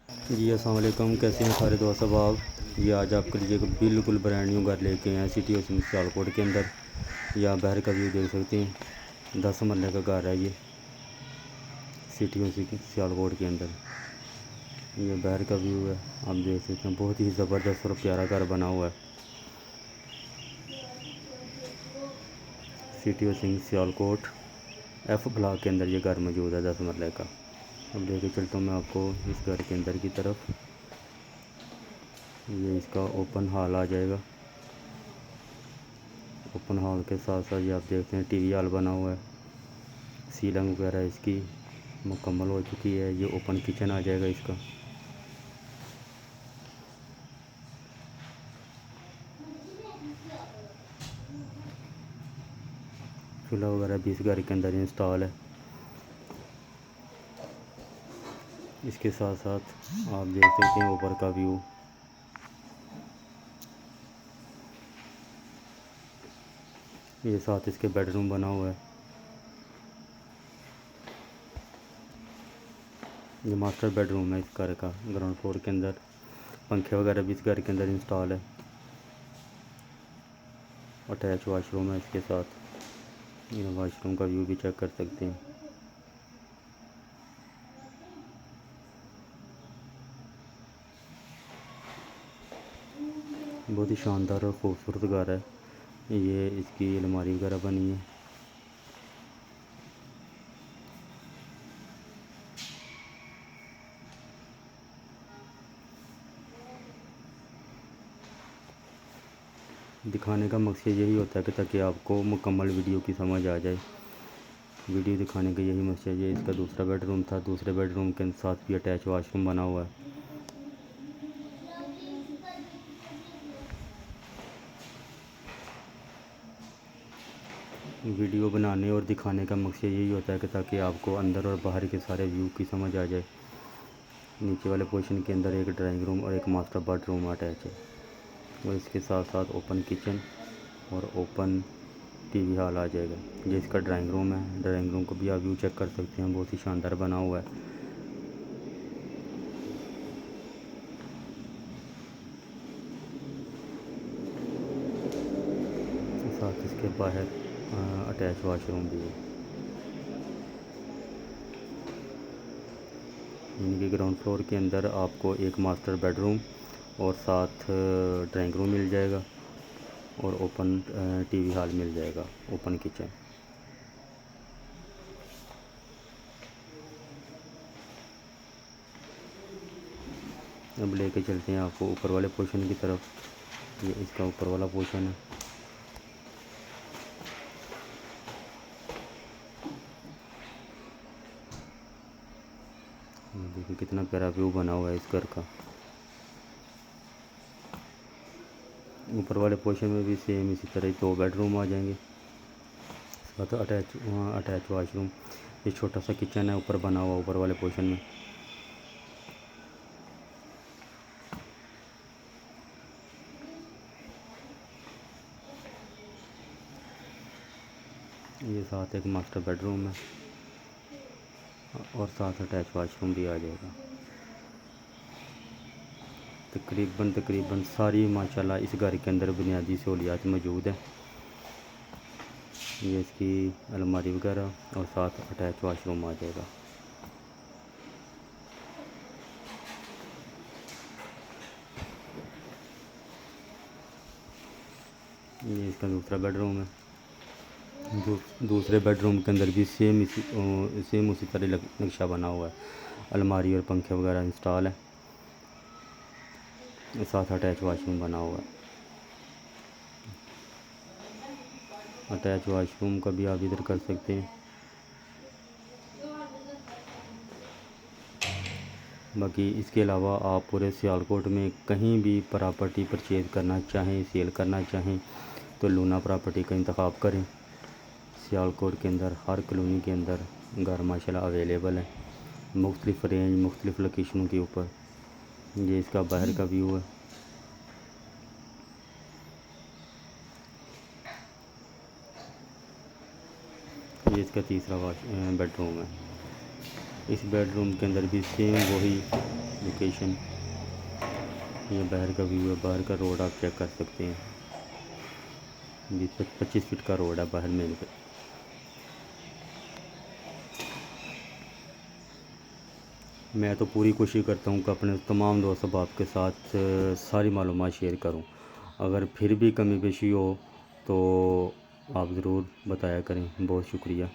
जी अस्सलाम वालेकुम, कैसे हैं सारे दोस्त अब ये आज आपके लिए एक बिल्कुल ब्रांड न्यू घर लेके आए हैं सिटी हाउसिंग सियालकोट के अंदर। ये आप बाहर का व्यू देख सकते हैं। 10 मरले का घर है ये सिटी हाउसिंग सियालकोट के अंदर। ये बाहर का व्यू है, आप देख सकते हैं। बहुत ही ज़बरदस्त और प्यारा घर बना हुआ है city housing Sialkot F block के अंदर। ये घर मौजूद है 10 मरले का। अब लेके चलता हूँ मैं आपको इस घर के अंदर की तरफ। ये इसका ओपन हॉल आ जाएगा। ओपन हॉल के साथ साथ ये आप देखते हैं टीवी हॉल बना हुआ है। सीलिंग वगैरह इसकी मुकम्मल हो चुकी है। ये ओपन किचन आ जाएगा इसका। चूल्हा वगैरह भी इस घर के अंदर इंस्टॉल है। इसके साथ साथ आप देख सकते हैं ऊपर का व्यू। ये साथ इसके बेडरूम बना हुआ है। ये मास्टर बेडरूम है इस घर का। ग्राउंड फ्लोर के अंदर पंखे वगैरह भी इस घर के अंदर इंस्टॉल है। अटैच वाशरूम है इसके साथ। ये वाशरूम का व्यू भी चेक कर सकते हैं। बहुत ही शानदार और ख़ूबसूरत घर है। ये इसकी अलमारी वगैरह बनी है। दिखाने का मकसद यही होता है कि ताकि आपको मुकम्मल वीडियो की समझ आ जाए। वीडियो दिखाने का यही मकसद है। इसका दूसरा बेडरूम था। दूसरे बेडरूम के साथ भी अटैच वाशरूम बना हुआ है। वीडियो बनाने और दिखाने का मकसद यही होता है कि ताकि आपको अंदर और बाहर के सारे व्यू की समझ आ जाए। नीचे वाले पोर्शन के अंदर एक ड्राइंग रूम और एक मास्टर बेडरूम अटैच है और इसके साथ साथ ओपन किचन और ओपन टीवी हॉल आ जाएगा। ये इसका ड्राइंग रूम है। ड्राइंग रूम को भी आप व्यू चेक कर सकते हैं। बहुत ही शानदार बना हुआ है। साथ इसके बाहर अटैच वाशरूम भी है। यानी कि ग्राउंड फ्लोर के अंदर आपको एक मास्टर बेडरूम और साथ ड्राइंग रूम मिल जाएगा और ओपन टीवी हॉल मिल जाएगा, ओपन किचन। अब लेके चलते हैं आपको ऊपर वाले पोर्शन की तरफ। ये इसका ऊपर वाला पोर्शन है। देखिए कितना प्यारा व्यू बना हुआ है इस घर का। ऊपर वाले पोर्शन में भी सेम इसी तरह 2 बेडरूम आ जाएंगे, साथ अटैच वाशरूम। ये छोटा सा किचन है ऊपर बना हुआ ऊपर वाले पोर्शन में। ये साथ एक मास्टर बेडरूम है और साथ अटैच वाशरूम भी आ जाएगा। तकरीबन सारी माशाल्लाह इस घर के अंदर बुनियादी सहूलियात मौजूद है। ये इसकी अलमारी वगैरह और साथ अटैच वाशरूम आ जाएगा। ये इसका दूसरा बेडरूम है। दूसरे बेडरूम के अंदर भी सेम उसी तरह नक्शा बना हुआ है। अलमारी और पंखे वगैरह इंस्टॉल है। साथ अटैच वाशरूम बना हुआ है। अटैच वाशरूम का भी आप इधर कर सकते हैं। बाकी इसके अलावा आप पूरे सियालकोट में कहीं भी प्रॉपर्टी परचेज़ करना चाहें, सेल करना चाहें तो लूना प्रॉपर्टी का इंतखाब करें। सियालकोट के अंदर हर कॉलोनी के अंदर घर माशाल्लाह अवेलेबल है, मुख्तलिफ़ रेंज मुख्तलिफ़ लोकेशनों के ऊपर। ये इसका बाहर का व्यू है। ये इसका तीसरा बेडरूम है। इस बेडरूम के अंदर भी सेम वही लोकेशन। ये बाहर का व्यू है, बाहर का रोड आप चेक कर सकते हैं। 25 फीट का रोड है बाहर मेन पे। मैं तो पूरी कोशिश करता हूँ कि अपने तमाम दोस्त अहबाब के साथ सारी मालूमात शेयर करूँ। अगर फिर भी कमी पेशी हो तो आप ज़रूर बताया करें। बहुत शुक्रिया।